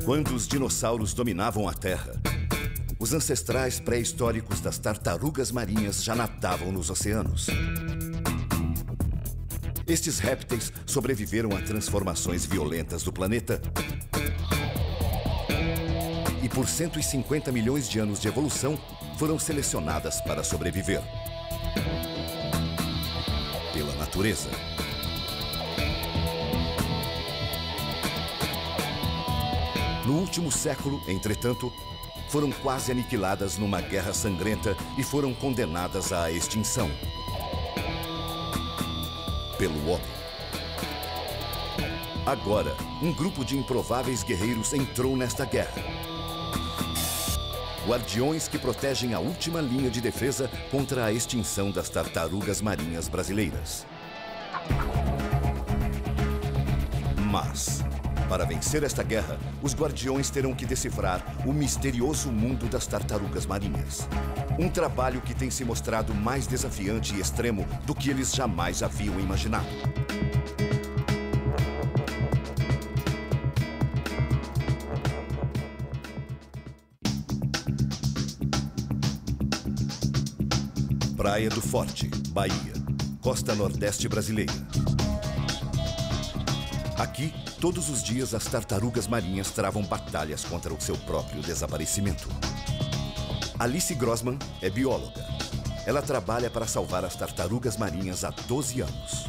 Quando os dinossauros dominavam a Terra, os ancestrais pré-históricos das tartarugas marinhas já nadavam nos oceanos. Estes répteis sobreviveram a transformações violentas do planeta e, por 150 milhões de anos de evolução, foram selecionadas para sobreviver pela natureza. No último século, entretanto, foram quase aniquiladas numa guerra sangrenta e foram condenadas à extinção pelo homem. Agora, um grupo de improváveis guerreiros entrou nesta guerra. Guardiões que protegem a última linha de defesa contra a extinção das tartarugas marinhas brasileiras. Mas, para vencer esta guerra, os guardiões terão que decifrar o misterioso mundo das tartarugas marinhas. Um trabalho que tem se mostrado mais desafiante e extremo do que eles jamais haviam imaginado. Praia do Forte, Bahia, costa nordeste brasileira. Aqui, todos os dias, as tartarugas marinhas travam batalhas contra o seu próprio desaparecimento. Alice Grossman é bióloga. Ela trabalha para salvar as tartarugas marinhas há 12 anos.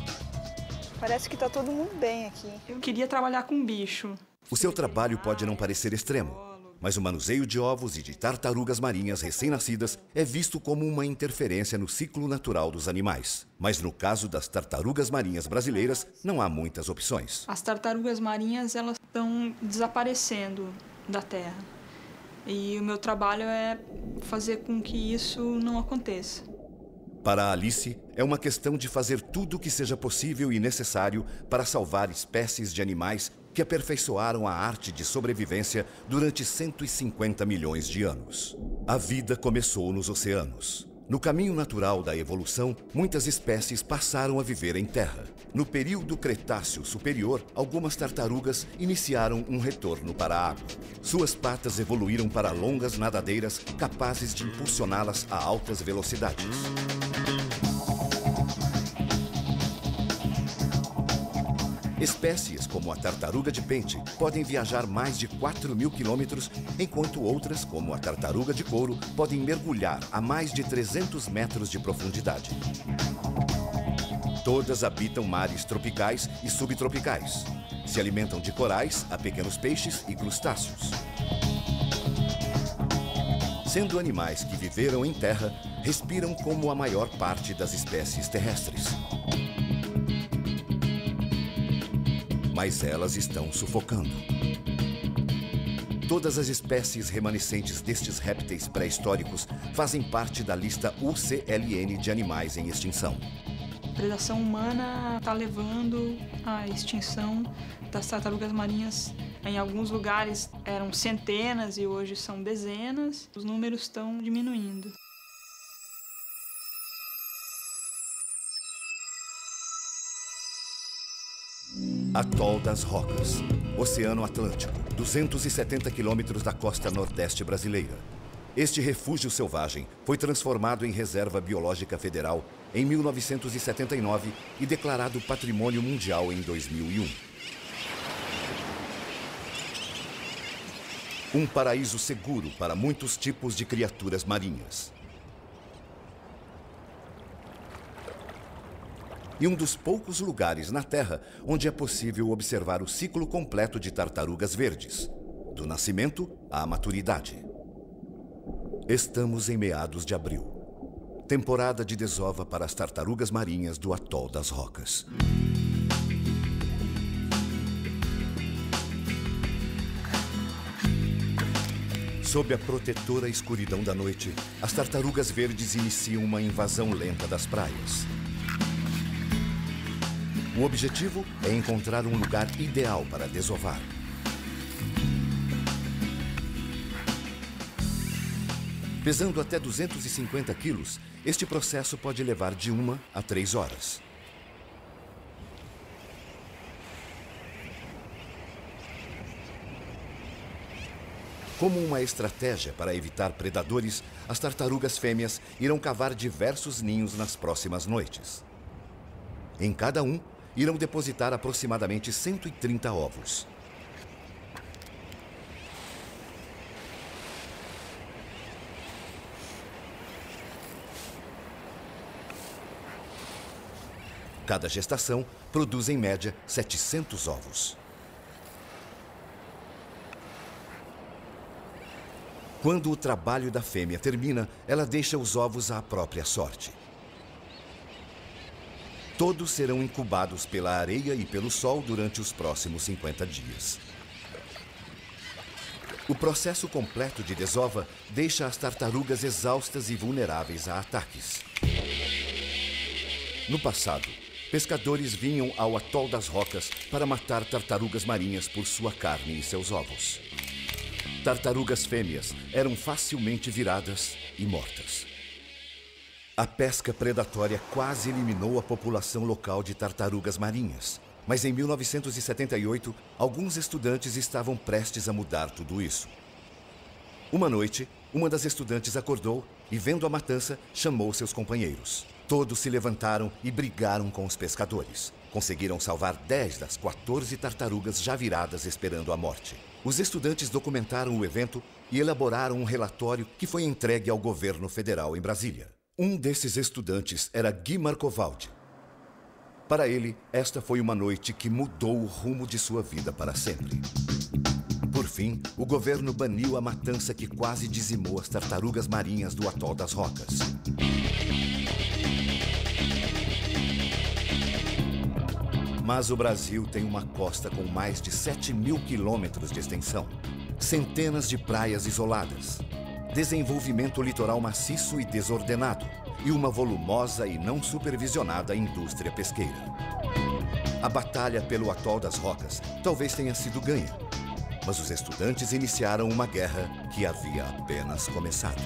Parece que está todo mundo bem aqui. Eu queria trabalhar com bicho. O seu trabalho pode não parecer extremo, mas o manuseio de ovos e de tartarugas marinhas recém-nascidas é visto como uma interferência no ciclo natural dos animais. Mas no caso das tartarugas marinhas brasileiras, não há muitas opções. As tartarugas marinhas, elas estão desaparecendo da Terra. E o meu trabalho é fazer com que isso não aconteça. Para a Alice, é uma questão de fazer tudo o que seja possível e necessário para salvar espécies de animais que aperfeiçoaram a arte de sobrevivência durante 150 milhões de anos. A vida começou nos oceanos. No caminho natural da evolução, muitas espécies passaram a viver em terra. No período Cretáceo Superior, algumas tartarugas iniciaram um retorno para a água. Suas patas evoluíram para longas nadadeiras capazes de impulsioná-las a altas velocidades. Espécies como a tartaruga de pente podem viajar mais de 4.000 quilômetros, enquanto outras, como a tartaruga de couro, podem mergulhar a mais de 300 metros de profundidade. Todas habitam mares tropicais e subtropicais. Se alimentam de corais, a pequenos peixes e crustáceos. Sendo animais que viveram em terra, respiram como a maior parte das espécies terrestres. Mas elas estão sufocando. Todas as espécies remanescentes destes répteis pré-históricos fazem parte da lista UCLN de animais em extinção. A predação humana está levando à extinção das tartarugas marinhas. Em alguns lugares eram centenas e hoje são dezenas. Os números estão diminuindo. Atol das Rocas, Oceano Atlântico, 270 quilômetros da costa nordeste brasileira. Este refúgio selvagem foi transformado em Reserva Biológica Federal em 1979 e declarado Patrimônio Mundial em 2001. Um paraíso seguro para muitos tipos de criaturas marinhas. E um dos poucos lugares na Terra onde é possível observar o ciclo completo de tartarugas verdes, do nascimento à maturidade. Estamos em meados de abril, temporada de desova para as tartarugas marinhas do Atol das Rocas. Sob a protetora escuridão da noite, as tartarugas verdes iniciam uma invasão lenta das praias. O objetivo é encontrar um lugar ideal para desovar. Pesando até 250 quilos, este processo pode levar de 1 a 3 horas. Como uma estratégia para evitar predadores, as tartarugas fêmeas irão cavar diversos ninhos nas próximas noites. Em cada um, irão depositar aproximadamente 130 ovos. Cada gestação produz, em média, 700 ovos. Quando o trabalho da fêmea termina, ela deixa os ovos à própria sorte. Todos serão incubados pela areia e pelo sol durante os próximos 50 dias. O processo completo de desova deixa as tartarugas exaustas e vulneráveis a ataques. No passado, pescadores vinham ao Atol das Rocas para matar tartarugas marinhas por sua carne e seus ovos. Tartarugas fêmeas eram facilmente viradas e mortas. A pesca predatória quase eliminou a população local de tartarugas marinhas. Mas em 1978, alguns estudantes estavam prestes a mudar tudo isso. Uma noite, uma das estudantes acordou e, vendo a matança, chamou seus companheiros. Todos se levantaram e brigaram com os pescadores. Conseguiram salvar 10 das 14 tartarugas já viradas esperando a morte. Os estudantes documentaram o evento e elaboraram um relatório que foi entregue ao governo federal em Brasília. Um desses estudantes era Guy Marcovaldi. Para ele, esta foi uma noite que mudou o rumo de sua vida para sempre. Por fim, o governo baniu a matança que quase dizimou as tartarugas marinhas do Atol das Rocas. Mas o Brasil tem uma costa com mais de 7.000 quilômetros de extensão, centenas de praias isoladas, desenvolvimento litoral maciço e desordenado e uma volumosa e não supervisionada indústria pesqueira. A batalha pelo Atol das Rocas talvez tenha sido ganha, mas os estudantes iniciaram uma guerra que havia apenas começado.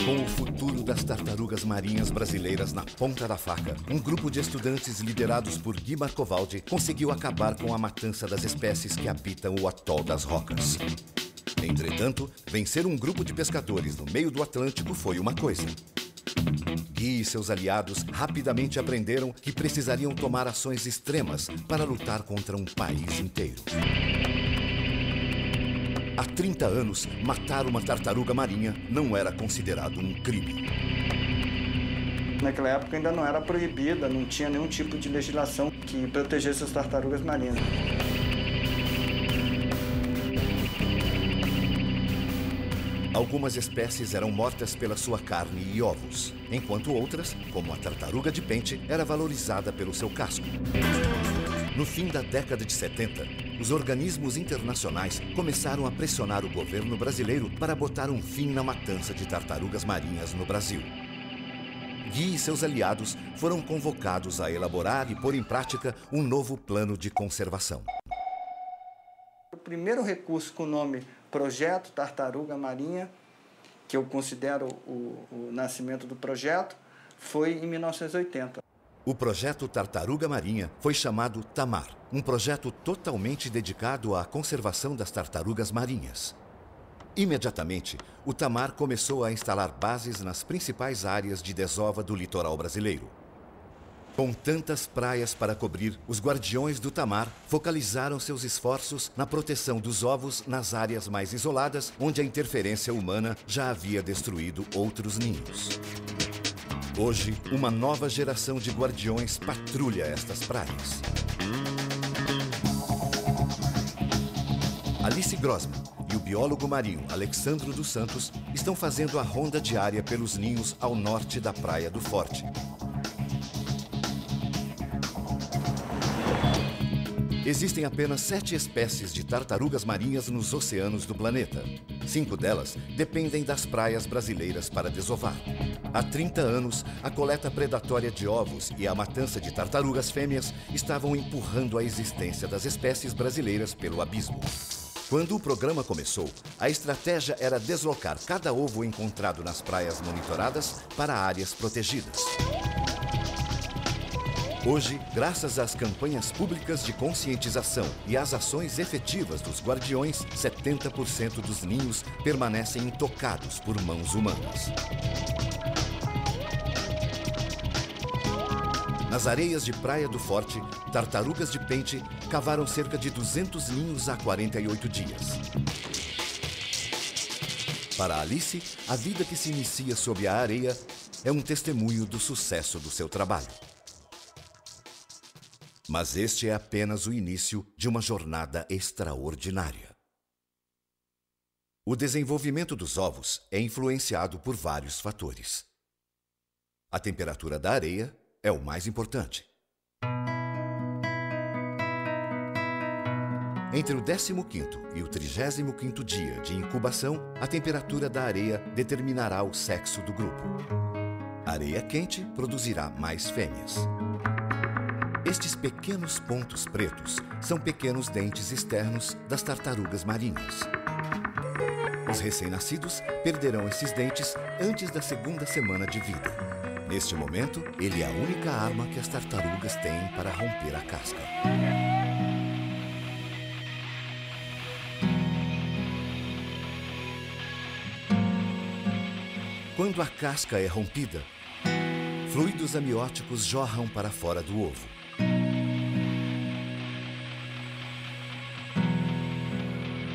Com o futuro das tartarugas marinhas brasileiras na ponta da faca, um grupo de estudantes liderados por Guy Marcovaldi conseguiu acabar com a matança das espécies que habitam o Atol das Rocas. Entretanto, vencer um grupo de pescadores no meio do Atlântico foi uma coisa. Guy e seus aliados rapidamente aprenderam que precisariam tomar ações extremas para lutar contra um país inteiro. Há 30 anos, matar uma tartaruga marinha não era considerado um crime. Naquela época ainda não era proibida, não tinha nenhum tipo de legislação que protegesse as tartarugas marinhas. Algumas espécies eram mortas pela sua carne e ovos, enquanto outras, como a tartaruga de pente, era valorizada pelo seu casco. No fim da década de 70, os organismos internacionais começaram a pressionar o governo brasileiro para botar um fim na matança de tartarugas marinhas no Brasil. Guy e seus aliados foram convocados a elaborar e pôr em prática um novo plano de conservação. O primeiro recurso com o nome Projeto Tartaruga Marinha, que eu considero o nascimento do projeto, foi em 1980. O projeto Tartaruga Marinha foi chamado TAMAR, um projeto totalmente dedicado à conservação das tartarugas marinhas. Imediatamente, o TAMAR começou a instalar bases nas principais áreas de desova do litoral brasileiro. Com tantas praias para cobrir, os guardiões do TAMAR focalizaram seus esforços na proteção dos ovos nas áreas mais isoladas, onde a interferência humana já havia destruído outros ninhos. Hoje, uma nova geração de guardiões patrulha estas praias. Alice Grossman e o biólogo marinho Alexandro dos Santos estão fazendo a ronda diária pelos ninhos ao norte da Praia do Forte. Existem apenas 7 espécies de tartarugas marinhas nos oceanos do planeta. 5 delas dependem das praias brasileiras para desovar. Há 30 anos, a coleta predatória de ovos e a matança de tartarugas fêmeas estavam empurrando a existência das espécies brasileiras pelo abismo. Quando o programa começou, a estratégia era deslocar cada ovo encontrado nas praias monitoradas para áreas protegidas. Hoje, graças às campanhas públicas de conscientização e às ações efetivas dos guardiões, 70% dos ninhos permanecem intocados por mãos humanas. Nas areias de Praia do Forte, tartarugas de pente cavaram cerca de 200 ninhos há 48 dias. Para Alice, a vida que se inicia sob a areia é um testemunho do sucesso do seu trabalho. Mas este é apenas o início de uma jornada extraordinária. O desenvolvimento dos ovos é influenciado por vários fatores. A temperatura da areia é o mais importante. Entre o 15º e o 35º dia de incubação, a temperatura da areia determinará o sexo do grupo. A areia quente produzirá mais fêmeas. Estes pequenos pontos pretos são pequenos dentes externos das tartarugas marinhas. Os recém-nascidos perderão esses dentes antes da 2ª semana de vida. Neste momento, ele é a única arma que as tartarugas têm para romper a casca. Quando a casca é rompida, fluidos amnióticos jorram para fora do ovo.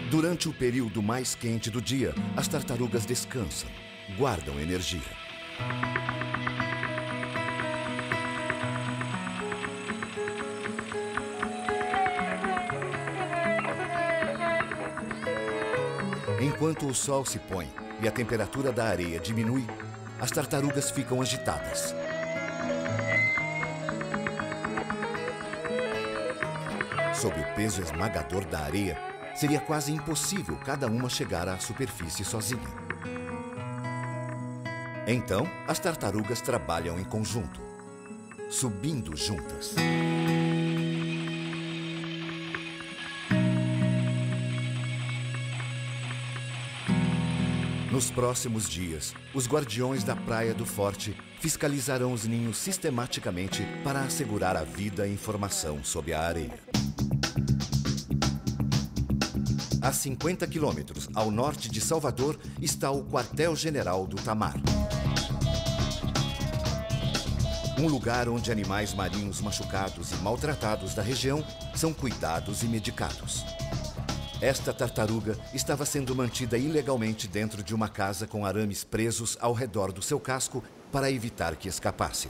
Durante o período mais quente do dia, as tartarugas descansam, guardam energia. Enquanto o sol se põe e a temperatura da areia diminui, as tartarugas ficam agitadas. Sob o peso esmagador da areia, seria quase impossível cada uma chegar à superfície sozinha. Então, as tartarugas trabalham em conjunto, subindo juntas. Nos próximos dias, os guardiões da Praia do Forte fiscalizarão os ninhos sistematicamente para assegurar a vida e informação sob a areia. A 50 quilômetros ao norte de Salvador está o quartel-general do Tamar. Um lugar onde animais marinhos machucados e maltratados da região são cuidados e medicados. Esta tartaruga estava sendo mantida ilegalmente dentro de uma casa com arames presos ao redor do seu casco para evitar que escapasse.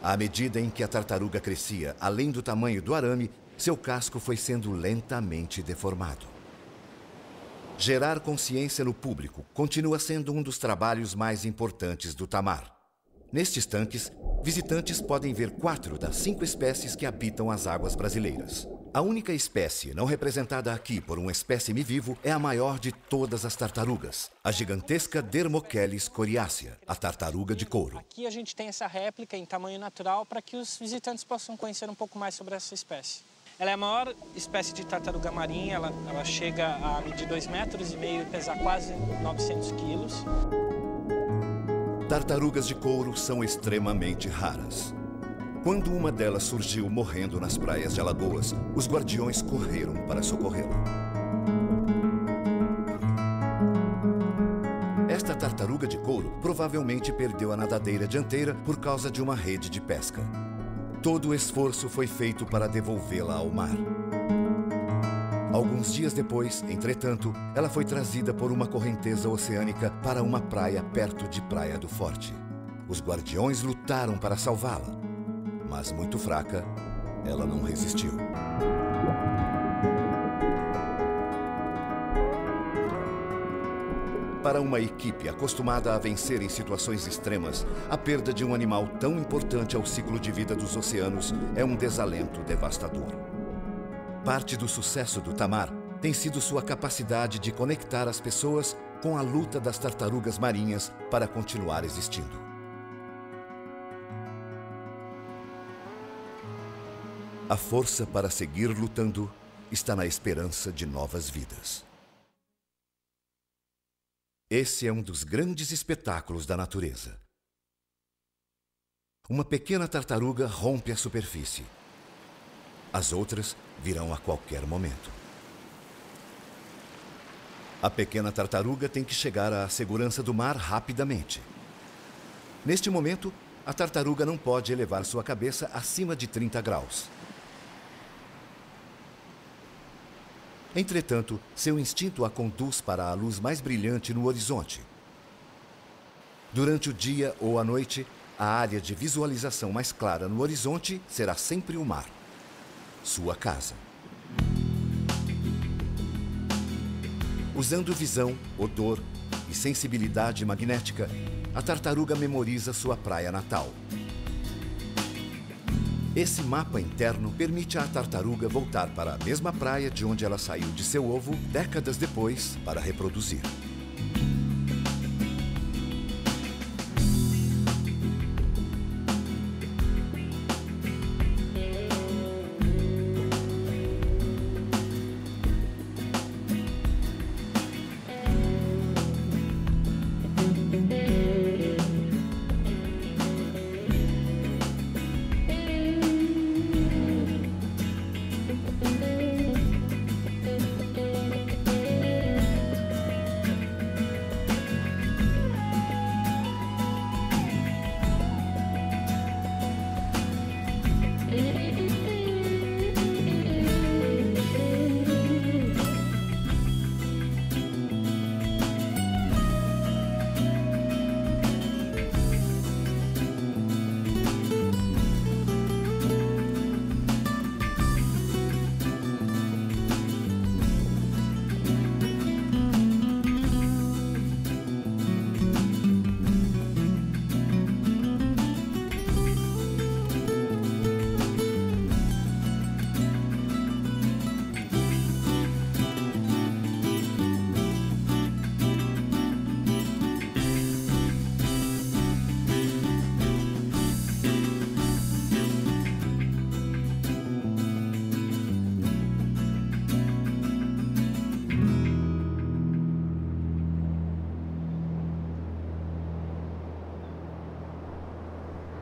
À medida em que a tartaruga crescia, além do tamanho do arame, seu casco foi sendo lentamente deformado. Gerar consciência no público continua sendo um dos trabalhos mais importantes do Tamar. Nestes tanques, visitantes podem ver 4 das 5 espécies que habitam as águas brasileiras. A única espécie não representada aqui por um espécime vivo é a maior de todas as tartarugas, a gigantesca Dermocheles coriácea, a tartaruga de couro. Aqui a gente tem essa réplica em tamanho natural para que os visitantes possam conhecer um pouco mais sobre essa espécie. Ela é a maior espécie de tartaruga marinha, ela chega a medir 2,5 metros e pesar quase 900 quilos. Tartarugas de couro são extremamente raras. Quando uma delas surgiu morrendo nas praias de Alagoas, os guardiões correram para socorrê-la. Esta tartaruga de couro provavelmente perdeu a nadadeira dianteira por causa de uma rede de pesca. Todo o esforço foi feito para devolvê-la ao mar. Alguns dias depois, entretanto, ela foi trazida por uma correnteza oceânica para uma praia perto de Praia do Forte. Os guardiões lutaram para salvá-la, mas muito fraca, ela não resistiu. Para uma equipe acostumada a vencer em situações extremas, a perda de um animal tão importante ao ciclo de vida dos oceanos é um desalento devastador. Parte do sucesso do Tamar tem sido sua capacidade de conectar as pessoas com a luta das tartarugas marinhas para continuar existindo. A força para seguir lutando está na esperança de novas vidas. Esse é um dos grandes espetáculos da natureza. uma pequena tartaruga rompe a superfície. As outras virão a qualquer momento. A pequena tartaruga tem que chegar à segurança do mar rapidamente. Neste momento, a tartaruga não pode elevar sua cabeça acima de 30 graus. Entretanto, seu instinto a conduz para a luz mais brilhante no horizonte. Durante o dia ou a noite, a área de visualização mais clara no horizonte será sempre o mar, sua casa. Usando visão, odor e sensibilidade magnética, a tartaruga memoriza sua praia natal. Esse mapa interno permite à tartaruga voltar para a mesma praia de onde ela saiu de seu ovo décadas depois para reproduzir.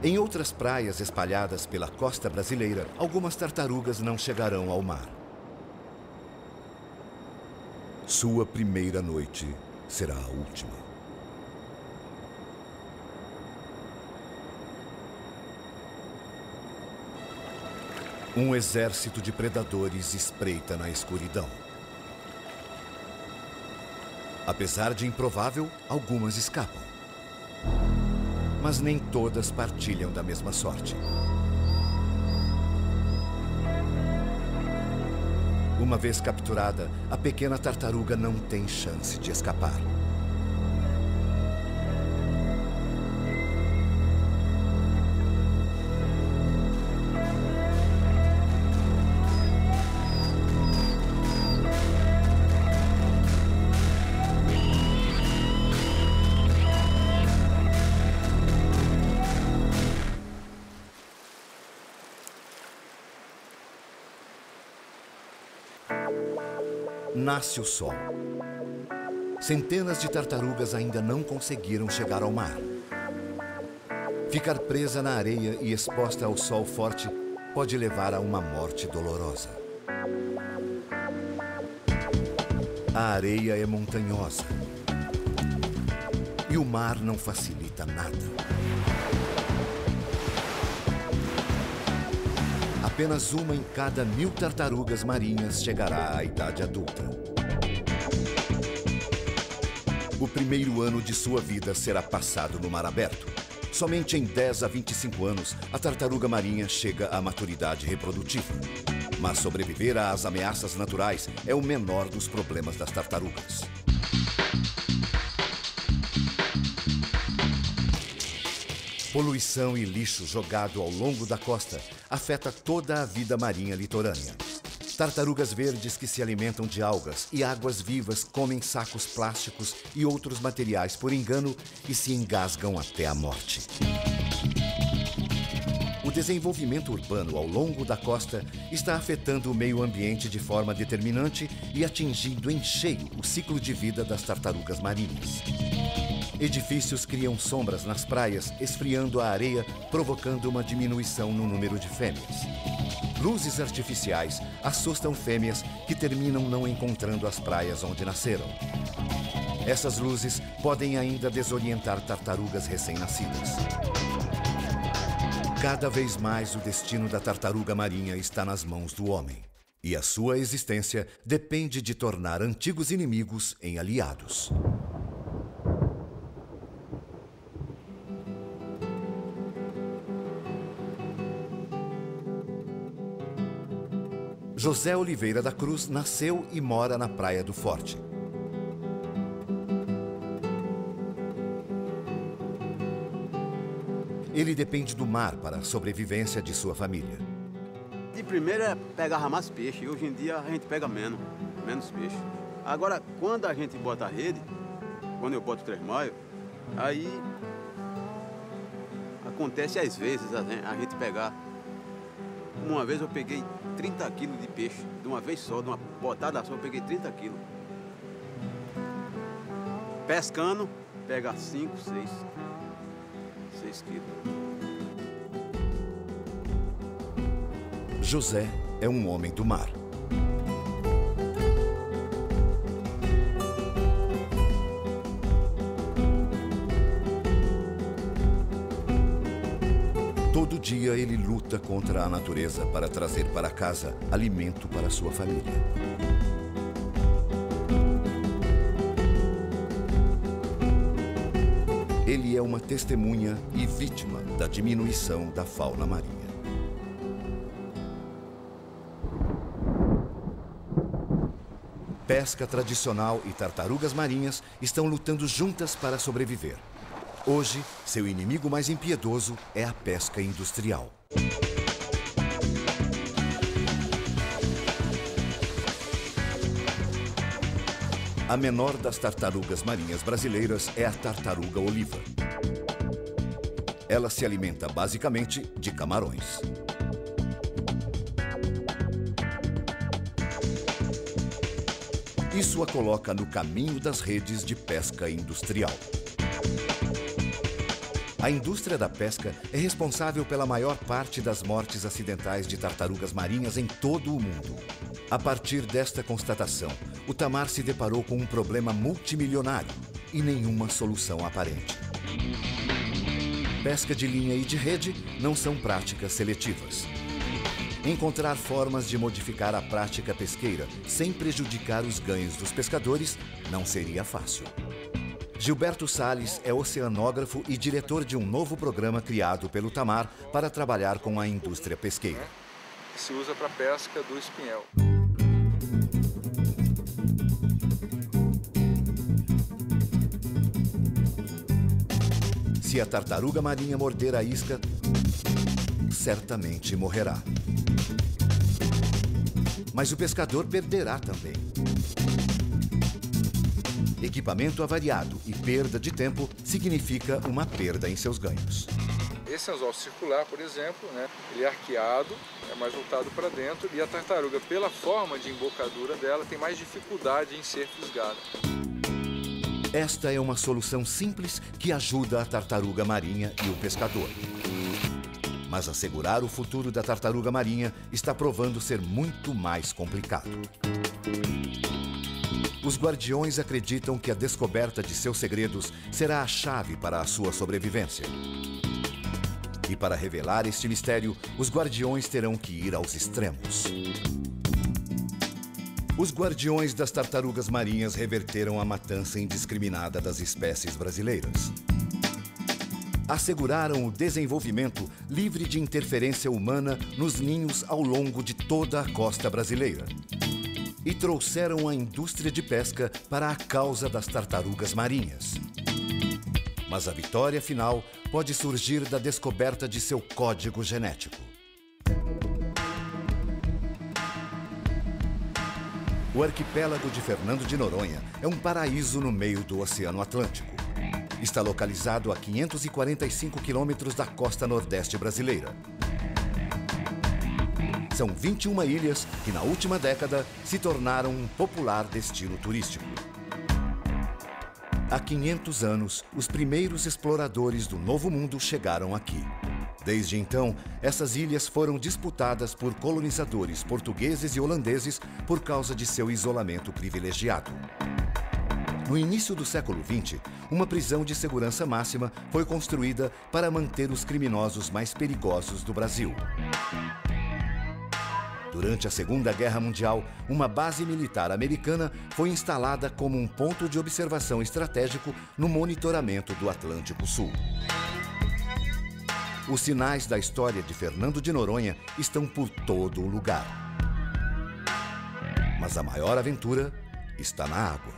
Em outras praias espalhadas pela costa brasileira, algumas tartarugas não chegarão ao mar. Sua primeira noite será a última. Um exército de predadores espreita na escuridão. Apesar de improvável, algumas escapam. Mas nem todas partilham da mesma sorte. Uma vez capturada, a pequena tartaruga não tem chance de escapar. Nasce o sol. Centenas de tartarugas ainda não conseguiram chegar ao mar. Ficar presa na areia e exposta ao sol forte pode levar a uma morte dolorosa. A areia é montanhosa e o mar não facilita nada. Apenas uma em cada 1000 tartarugas marinhas chegará à idade adulta. O primeiro ano de sua vida será passado no mar aberto. Somente em 10 a 25 anos, a tartaruga marinha chega à maturidade reprodutiva. Mas sobreviver às ameaças naturais é o menor dos problemas das tartarugas. Poluição e lixo jogado ao longo da costa afeta toda a vida marinha litorânea. Tartarugas verdes que se alimentam de algas e águas vivas comem sacos plásticos e outros materiais por engano e se engasgam até a morte. O desenvolvimento urbano ao longo da costa está afetando o meio ambiente de forma determinante e atingindo em cheio o ciclo de vida das tartarugas marinhas. Edifícios criam sombras nas praias, esfriando a areia, provocando uma diminuição no número de fêmeas. Luzes artificiais assustam fêmeas que terminam não encontrando as praias onde nasceram. Essas luzes podem ainda desorientar tartarugas recém-nascidas. Cada vez mais o destino da tartaruga marinha está nas mãos do homem. E a sua existência depende de tornar antigos inimigos em aliados. José Oliveira da Cruz nasceu e mora na Praia do Forte. Ele depende do mar para a sobrevivência de sua família. De primeira pegava mais peixe, hoje em dia a gente pega menos peixe. Agora, quando a gente bota a rede, quando eu boto 3 maios, aí acontece às vezes a gente pegar. Uma vez eu peguei 30 quilos de peixe, de uma vez só, de uma botada só, eu peguei 30 quilos. Pescando, pega 5, 6 quilos. José é um homem do mar. Todo dia ele luta contra a natureza para trazer para casa alimento para sua família. Ele é uma testemunha e vítima da diminuição da fauna marinha. Pesca tradicional e tartarugas marinhas estão lutando juntas para sobreviver. Hoje, seu inimigo mais impiedoso é a pesca industrial. A menor das tartarugas marinhas brasileiras é a tartaruga oliva. Ela se alimenta basicamente de camarões. Isso a coloca no caminho das redes de pesca industrial. A indústria da pesca é responsável pela maior parte das mortes acidentais de tartarugas marinhas em todo o mundo. A partir desta constatação, o Tamar se deparou com um problema multimilionário e nenhuma solução aparente. Pesca de linha e de rede não são práticas seletivas. Encontrar formas de modificar a prática pesqueira sem prejudicar os ganhos dos pescadores não seria fácil. Gilberto Salles é oceanógrafo e diretor de um novo programa criado pelo Tamar para trabalhar com a indústria pesqueira. Se usa para a pesca do espinhel. Se a tartaruga marinha morder a isca, certamente morrerá. Mas o pescador perderá também. Equipamento avariado e perda de tempo significa uma perda em seus ganhos. Esse anzol circular, por exemplo, ele é arqueado, é mais voltado para dentro, e a tartaruga, pela forma de embocadura dela, tem mais dificuldade em ser fisgada. Esta é uma solução simples que ajuda a tartaruga marinha e o pescador. Mas assegurar o futuro da tartaruga marinha está provando ser muito mais complicado. Os guardiões acreditam que a descoberta de seus segredos será a chave para a sua sobrevivência. E para revelar este mistério, os guardiões terão que ir aos extremos. Os guardiões das tartarugas marinhas reverteram a matança indiscriminada das espécies brasileiras. Asseguraram o desenvolvimento livre de interferência humana nos ninhos ao longo de toda a costa brasileira. E trouxeram a indústria de pesca para a causa das tartarugas marinhas. Mas a vitória final pode surgir da descoberta de seu código genético. O arquipélago de Fernando de Noronha é um paraíso no meio do Oceano Atlântico. Está localizado a 545 quilômetros da costa nordeste brasileira. São 21 ilhas que, na última década, se tornaram um popular destino turístico. Há 500 anos, os primeiros exploradores do Novo Mundo chegaram aqui. Desde então, essas ilhas foram disputadas por colonizadores portugueses e holandeses por causa de seu isolamento privilegiado. No início do século XX, uma prisão de segurança máxima foi construída para manter os criminosos mais perigosos do Brasil. Durante a Segunda Guerra Mundial, uma base militar americana foi instalada como um ponto de observação estratégico no monitoramento do Atlântico Sul. Os sinais da história de Fernando de Noronha estão por todo o lugar. Mas a maior aventura está na água.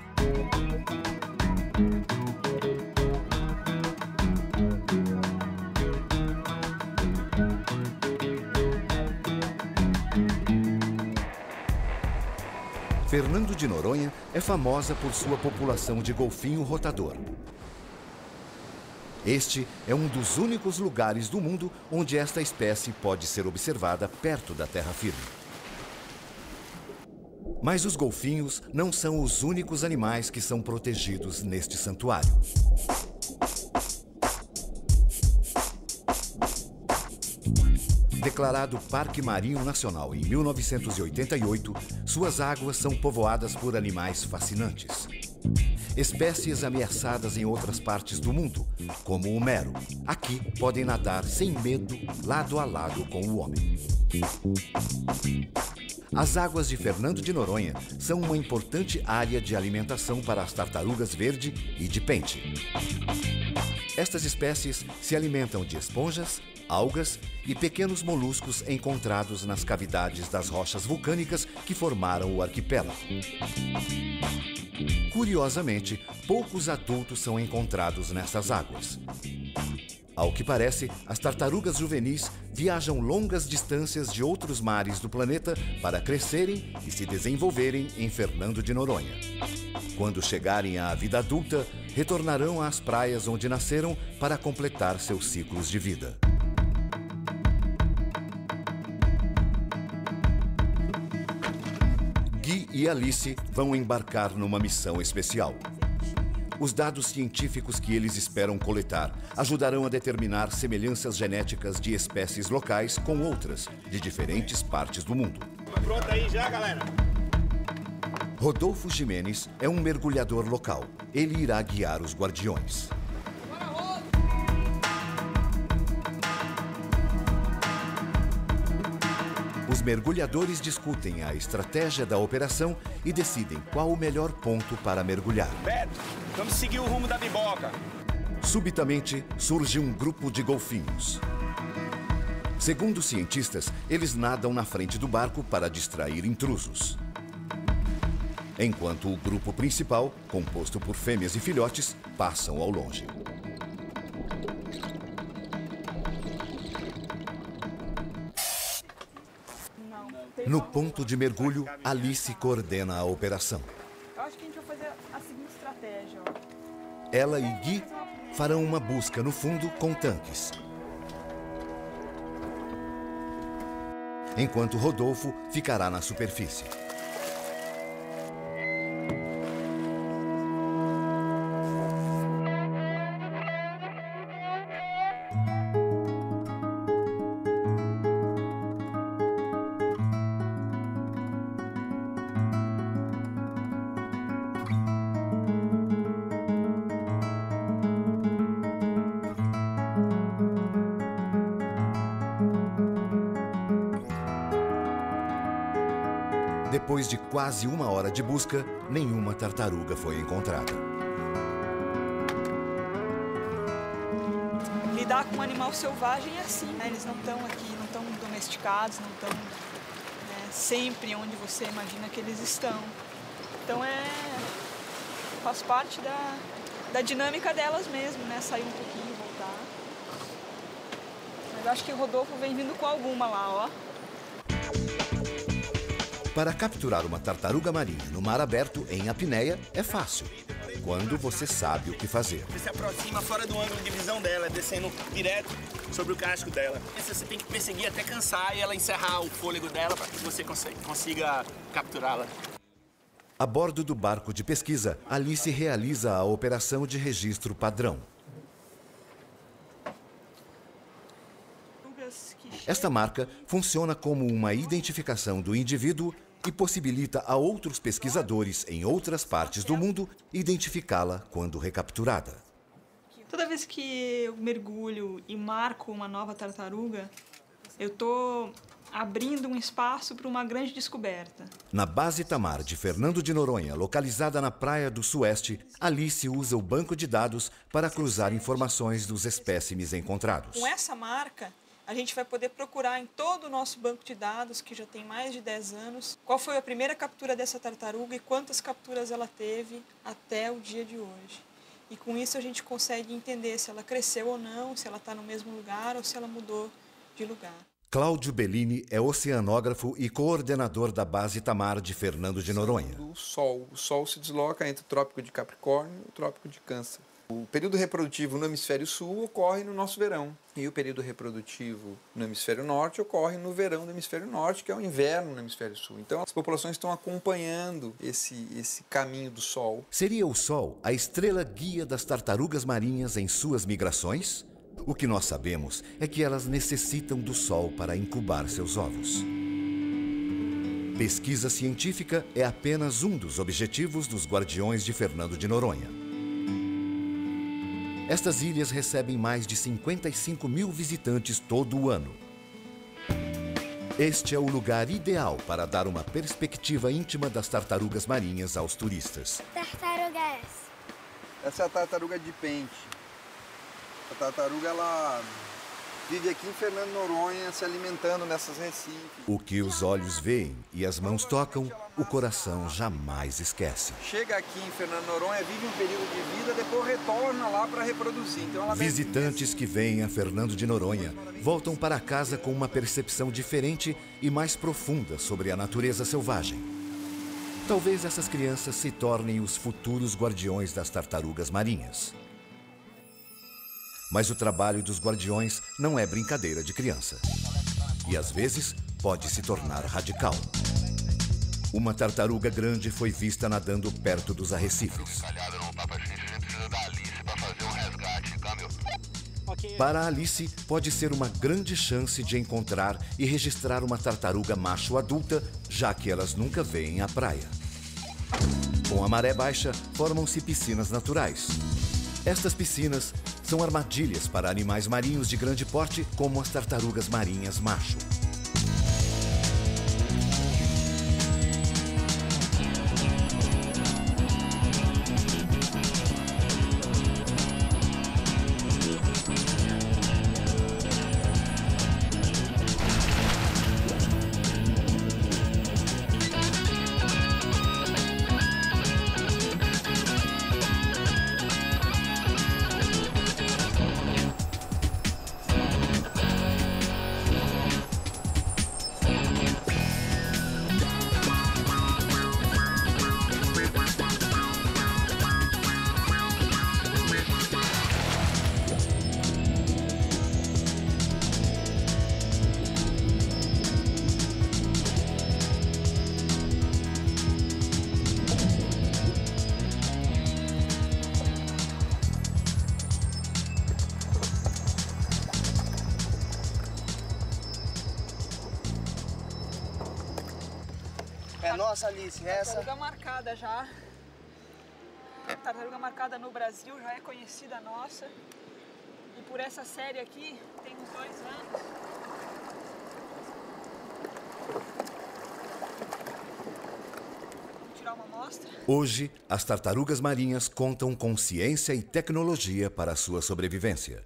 Fernando de Noronha é famosa por sua população de golfinho rotador. Este é um dos únicos lugares do mundo onde esta espécie pode ser observada perto da terra firme. Mas os golfinhos não são os únicos animais que são protegidos neste santuário. Declarado Parque Marinho Nacional em 1988, suas águas são povoadas por animais fascinantes. Espécies ameaçadas em outras partes do mundo, como o mero, aqui podem nadar sem medo, lado a lado com o homem. As águas de Fernando de Noronha são uma importante área de alimentação para as tartarugas verde e de pente. Estas espécies se alimentam de esponjas, algas e pequenos moluscos encontrados nas cavidades das rochas vulcânicas que formaram o arquipélago. Curiosamente, poucos adultos são encontrados nessas águas. Ao que parece, as tartarugas juvenis viajam longas distâncias de outros mares do planeta para crescerem e se desenvolverem em Fernando de Noronha. Quando chegarem à vida adulta, retornarão às praias onde nasceram para completar seus ciclos de vida. Gui e Alice vão embarcar numa missão especial. Os dados científicos que eles esperam coletar ajudarão a determinar semelhanças genéticas de espécies locais com outras de diferentes partes do mundo. Pronto aí já, galera? Rodolfo Jimenez é um mergulhador local. Ele irá guiar os guardiões. Os mergulhadores discutem a estratégia da operação e decidem qual o melhor ponto para mergulhar. Beto, vamos seguir o rumo da biboca. Subitamente, surge um grupo de golfinhos. Segundo os cientistas, eles nadam na frente do barco para distrair intrusos. Enquanto o grupo principal, composto por fêmeas e filhotes, passam ao longe. No ponto de mergulho, Alice coordena a operação. Eu acho que a gente vai fazer a seguinte estratégia, ó. Ela e Gui farão uma busca no fundo com tanques. Enquanto Rodolfo ficará na superfície. Depois de quase 1 hora de busca, nenhuma tartaruga foi encontrada. Lidar com um animal selvagem é assim, né? Eles não estão aqui, não estão domesticados, não estão sempre onde você imagina que eles estão. Então faz parte da dinâmica delas mesmo, né? Sair um pouquinho e voltar. Mas eu acho que o Rodolfo vem vindo com alguma lá, ó. Para capturar uma tartaruga marinha no mar aberto em apneia é fácil, quando você sabe o que fazer. Você se aproxima fora do ângulo de visão dela, descendo direto sobre o casco dela. Você tem que perseguir até cansar e ela encerrar o fôlego dela para que você consiga capturá-la. A bordo do barco de pesquisa, Alice realiza a operação de registro padrão. Esta marca funciona como uma identificação do indivíduo e possibilita a outros pesquisadores em outras partes do mundo identificá-la quando recapturada. Toda vez que eu mergulho e marco uma nova tartaruga, eu estou abrindo um espaço para uma grande descoberta. Na base Itamar de Fernando de Noronha, localizada na Praia do Sueste, Alice usa o banco de dados para cruzar informações dos espécimes encontrados. Com essa marca, a gente vai poder procurar em todo o nosso banco de dados, que já tem mais de 10 anos, qual foi a primeira captura dessa tartaruga e quantas capturas ela teve até o dia de hoje. E com isso a gente consegue entender se ela cresceu ou não, se ela está no mesmo lugar ou se ela mudou de lugar. Cláudio Bellini é oceanógrafo e coordenador da base Itamar de Fernando de Noronha. O Sol se desloca entre o Trópico de Capricórnio e o Trópico de Câncer. O período reprodutivo no hemisfério sul ocorre no nosso verão. E o período reprodutivo no hemisfério norte ocorre no verão do hemisfério norte, que é o inverno no hemisfério sul. Então as populações estão acompanhando esse caminho do Sol. Seria o Sol a estrela guia das tartarugas marinhas em suas migrações? O que nós sabemos é que elas necessitam do Sol para incubar seus ovos. Pesquisa científica é apenas um dos objetivos dos Guardiões de Fernando de Noronha. Estas ilhas recebem mais de 55 mil visitantes todo o ano. Este é o lugar ideal para dar uma perspectiva íntima das tartarugas marinhas aos turistas. Tartaruga é essa? Essa é a tartaruga de pente. A tartaruga, ela vive aqui em Fernando de Noronha, se alimentando nessas recifes. O que os olhos veem e as mãos tocam, o coração jamais esquece. Chega aqui em Fernando de Noronha, vive um período de vida, depois retorna lá para reproduzir. Então ela Visitantes que vêm a Fernando de Noronha voltam para casa com uma percepção diferente e mais profunda sobre a natureza selvagem. Talvez essas crianças se tornem os futuros guardiões das tartarugas marinhas. Mas o trabalho dos guardiões não é brincadeira de criança. E às vezes pode se tornar radical. Uma tartaruga grande foi vista nadando perto dos arrecifes. Para Alice, pode ser uma grande chance de encontrar e registrar uma tartaruga macho adulta, já que elas nunca veem a praia. Com a maré baixa, formam-se piscinas naturais. Estas piscinas são armadilhas para animais marinhos de grande porte, como as tartarugas marinhas macho. É nossa, Alice, essa. Tartaruga marcada já. Tartaruga marcada no Brasil, já é conhecida nossa. E por essa série aqui, tem uns 2 anos. Vou tirar uma amostra. Hoje, as tartarugas marinhas contam com ciência e tecnologia para sua sobrevivência.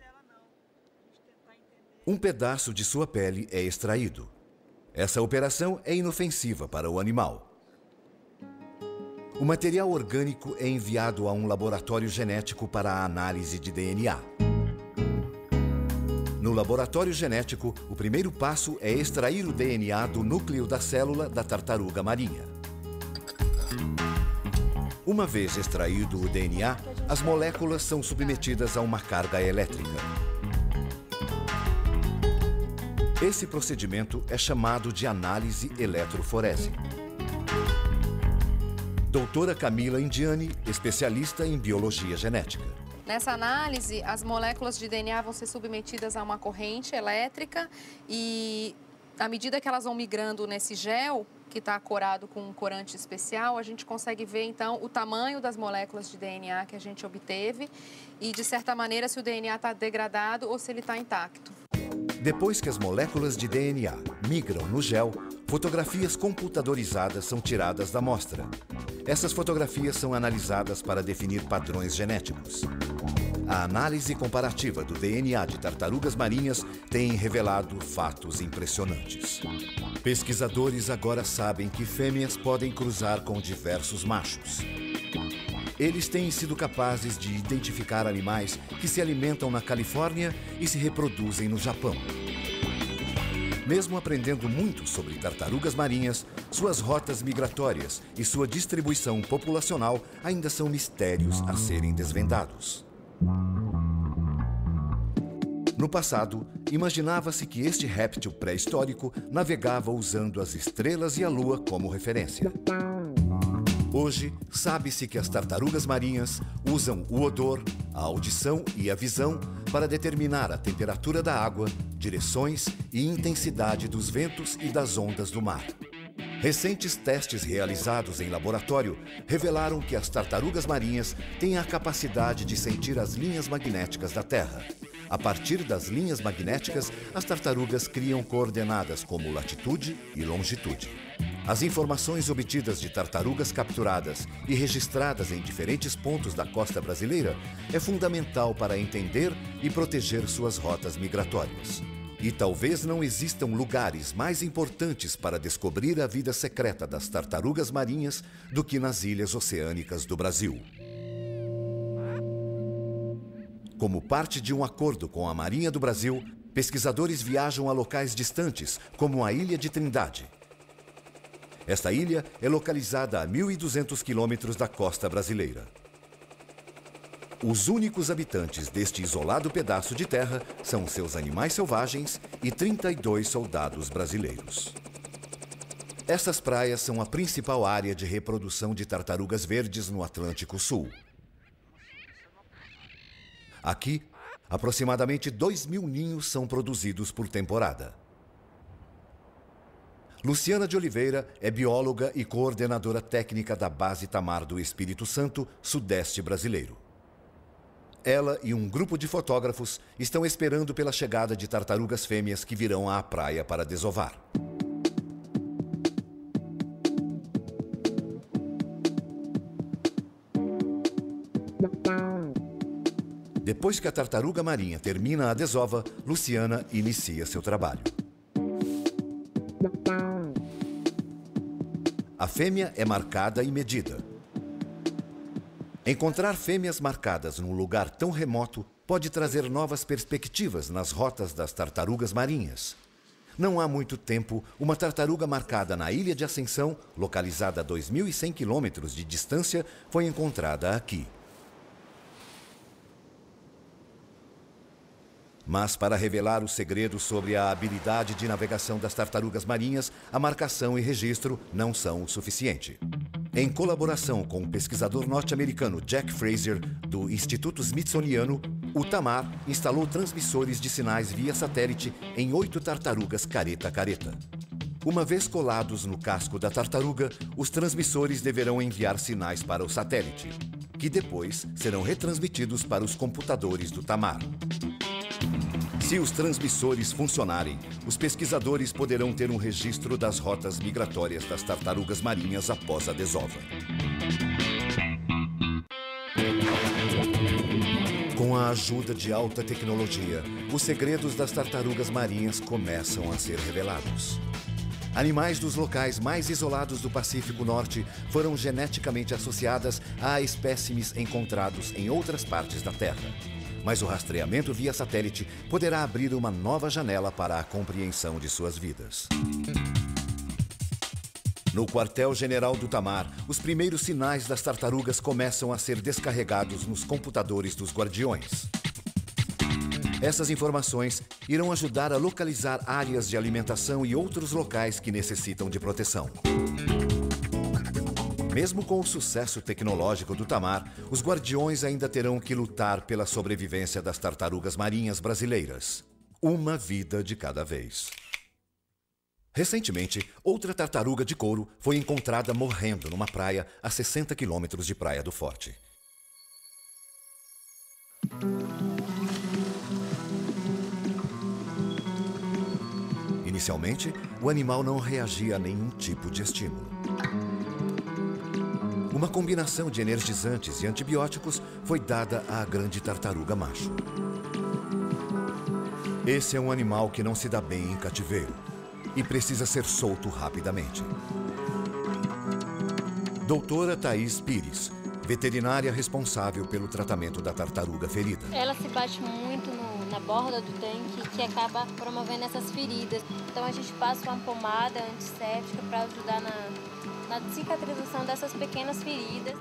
Um pedaço de sua pele é extraído. Essa operação é inofensiva para o animal. O material orgânico é enviado a um laboratório genético para a análise de DNA. No laboratório genético, o primeiro passo é extrair o DNA do núcleo da célula da tartaruga marinha. Uma vez extraído o DNA, as moléculas são submetidas a uma carga elétrica. Esse procedimento é chamado de análise eletroforese. Doutora Camila Indiani, especialista em biologia genética. Nessa análise, as moléculas de DNA vão ser submetidas a uma corrente elétrica e, à medida que elas vão migrando nesse gel, que está corado com um corante especial, a gente consegue ver, então, o tamanho das moléculas de DNA que a gente obteve e, de certa maneira, se o DNA está degradado ou se ele está intacto. Depois que as moléculas de DNA migram no gel, fotografias computadorizadas são tiradas da amostra. Essas fotografias são analisadas para definir padrões genéticos. A análise comparativa do DNA de tartarugas marinhas tem revelado fatos impressionantes. Pesquisadores agora sabem que fêmeas podem cruzar com diversos machos. Eles têm sido capazes de identificar animais que se alimentam na Califórnia e se reproduzem no Japão. Mesmo aprendendo muito sobre tartarugas marinhas, suas rotas migratórias e sua distribuição populacional ainda são mistérios a serem desvendados. No passado, imaginava-se que este réptil pré-histórico navegava usando as estrelas e a lua como referência. Hoje, sabe-se que as tartarugas marinhas usam o odor, a audição e a visão para determinar a temperatura da água, direções e intensidade dos ventos e das ondas do mar. Recentes testes realizados em laboratório revelaram que as tartarugas marinhas têm a capacidade de sentir as linhas magnéticas da Terra. A partir das linhas magnéticas, as tartarugas criam coordenadas como latitude e longitude. As informações obtidas de tartarugas capturadas e registradas em diferentes pontos da costa brasileira é fundamental para entender e proteger suas rotas migratórias. E talvez não existam lugares mais importantes para descobrir a vida secreta das tartarugas marinhas do que nas ilhas oceânicas do Brasil. Como parte de um acordo com a Marinha do Brasil, pesquisadores viajam a locais distantes, como a Ilha de Trindade. Esta ilha é localizada a 1.200 quilômetros da costa brasileira. Os únicos habitantes deste isolado pedaço de terra são seus animais selvagens e 32 soldados brasileiros. Essas praias são a principal área de reprodução de tartarugas verdes no Atlântico Sul. Aqui, aproximadamente 2.000 ninhos são produzidos por temporada. Luciana de Oliveira é bióloga e coordenadora técnica da Base Tamar do Espírito Santo, Sudeste brasileiro. Ela e um grupo de fotógrafos estão esperando pela chegada de tartarugas fêmeas que virão à praia para desovar. Depois que a tartaruga marinha termina a desova, Luciana inicia seu trabalho. A fêmea é marcada e medida. Encontrar fêmeas marcadas num lugar tão remoto pode trazer novas perspectivas nas rotas das tartarugas marinhas. Não há muito tempo, uma tartaruga marcada na Ilha de Ascensão, localizada a 2.100 quilômetros de distância, foi encontrada aqui. Mas para revelar os segredos sobre a habilidade de navegação das tartarugas marinhas, a marcação e registro não são o suficiente. Em colaboração com o pesquisador norte-americano Jack Fraser, do Instituto Smithsoniano, o Tamar instalou transmissores de sinais via satélite em 8 tartarugas careta-careta. Uma vez colados no casco da tartaruga, os transmissores deverão enviar sinais para o satélite, que depois serão retransmitidos para os computadores do Tamar. Se os transmissores funcionarem, os pesquisadores poderão ter um registro das rotas migratórias das tartarugas marinhas após a desova. Com a ajuda de alta tecnologia, os segredos das tartarugas marinhas começam a ser revelados. Animais dos locais mais isolados do Pacífico Norte foram geneticamente associadas a espécimes encontrados em outras partes da Terra. mas o rastreamento via satélite poderá abrir uma nova janela para a compreensão de suas vidas. No quartel-general do Tamar, os primeiros sinais das tartarugas começam a ser descarregados nos computadores dos guardiões. Essas informações irão ajudar a localizar áreas de alimentação e outros locais que necessitam de proteção. Mesmo com o sucesso tecnológico do Tamar, os guardiões ainda terão que lutar pela sobrevivência das tartarugas marinhas brasileiras. Uma vida de cada vez. Recentemente, outra tartaruga de couro foi encontrada morrendo numa praia a 60 quilômetros de Praia do Forte. Inicialmente, o animal não reagia a nenhum tipo de estímulo. Uma combinação de energizantes e antibióticos foi dada à grande tartaruga macho. Esse é um animal que não se dá bem em cativeiro e precisa ser solto rapidamente. Doutora Thaís Pires, veterinária responsável pelo tratamento da tartaruga ferida. Ela se bate muito na borda do tanque, que acaba promovendo essas feridas. Então a gente passa uma pomada antisséptica para ajudar na cicatrização dessas pequenas feridas.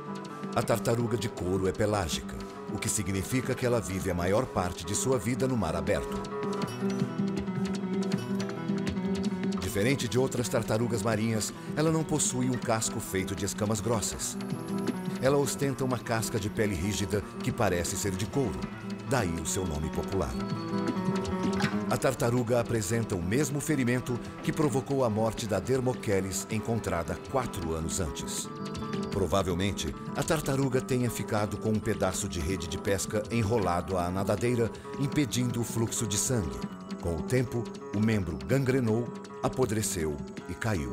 A tartaruga de couro é pelágica, o que significa que ela vive a maior parte de sua vida no mar aberto. Diferente de outras tartarugas marinhas, ela não possui um casco feito de escamas grossas. Ela ostenta uma casca de pele rígida que parece ser de couro, daí o seu nome popular. A tartaruga apresenta o mesmo ferimento que provocou a morte da Dermocheles, encontrada 4 anos antes. Provavelmente, a tartaruga tenha ficado com um pedaço de rede de pesca enrolado à nadadeira, impedindo o fluxo de sangue. Com o tempo, o membro gangrenou, apodreceu e caiu.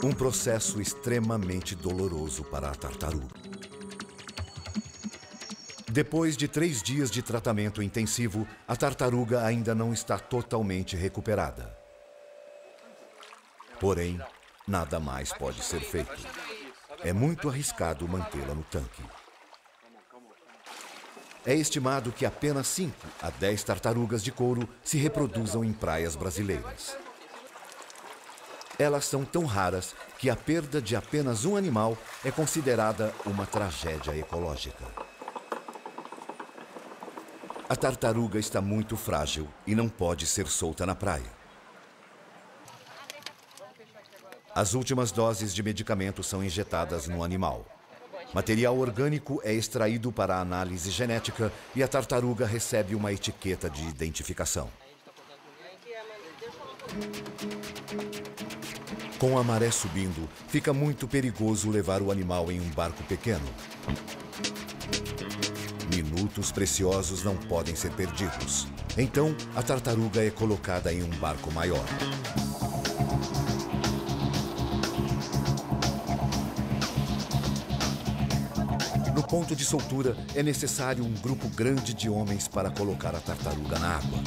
Um processo extremamente doloroso para a tartaruga. Depois de 3 dias de tratamento intensivo, a tartaruga ainda não está totalmente recuperada. Porém, nada mais pode ser feito. É muito arriscado mantê-la no tanque. É estimado que apenas 5 a 10 tartarugas de couro se reproduzam em praias brasileiras. Elas são tão raras que a perda de apenas um animal é considerada uma tragédia ecológica. A tartaruga está muito frágil e não pode ser solta na praia. As últimas doses de medicamento são injetadas no animal. Material orgânico é extraído para análise genética e a tartaruga recebe uma etiqueta de identificação. Com a maré subindo, fica muito perigoso levar o animal em um barco pequeno. Minutos preciosos não podem ser perdidos. Então, a tartaruga é colocada em um barco maior. No ponto de soltura, é necessário um grupo grande de homens para colocar a tartaruga na água.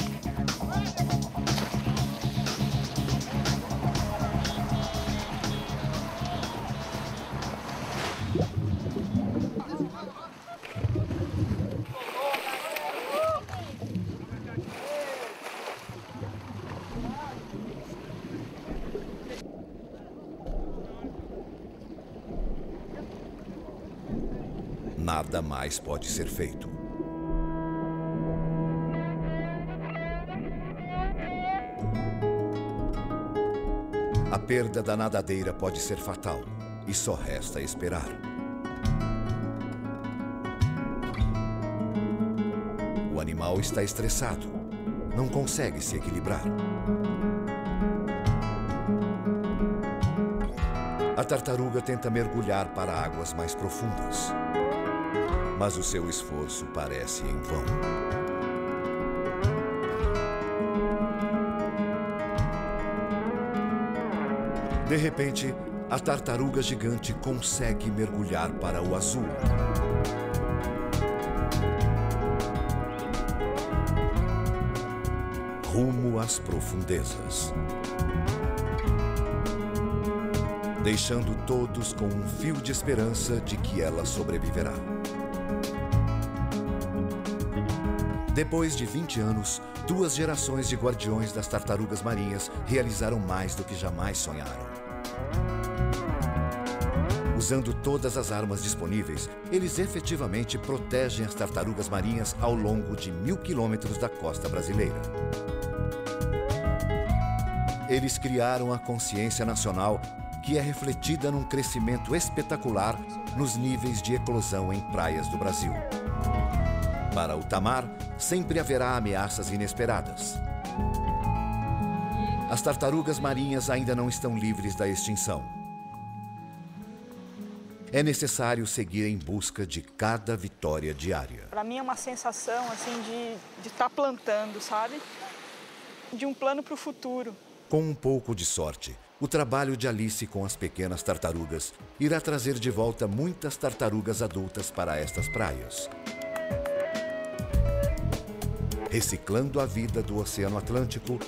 Nada mais pode ser feito. A perda da nadadeira pode ser fatal e só resta esperar. O animal está estressado, não consegue se equilibrar. A tartaruga tenta mergulhar para águas mais profundas. Mas o seu esforço parece em vão. De repente, a tartaruga gigante consegue mergulhar para o azul. Rumo às profundezas. Deixando todos com um fio de esperança de que ela sobreviverá. Depois de 20 anos, 2 gerações de guardiões das tartarugas marinhas realizaram mais do que jamais sonharam. Usando todas as armas disponíveis, eles efetivamente protegem as tartarugas marinhas ao longo de 1000 quilômetros da costa brasileira. Eles criaram a consciência nacional, que é refletida num crescimento espetacular nos níveis de eclosão em praias do Brasil. Para o tamar, sempre haverá ameaças inesperadas. As tartarugas marinhas ainda não estão livres da extinção. É necessário seguir em busca de cada vitória diária. Para mim é uma sensação assim de estar plantando, sabe? De um plano para o futuro. Com um pouco de sorte, o trabalho de Alice com as pequenas tartarugas irá trazer de volta muitas tartarugas adultas para estas praias, reciclando a vida do Oceano Atlântico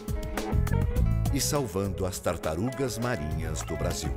e salvando as tartarugas marinhas do Brasil.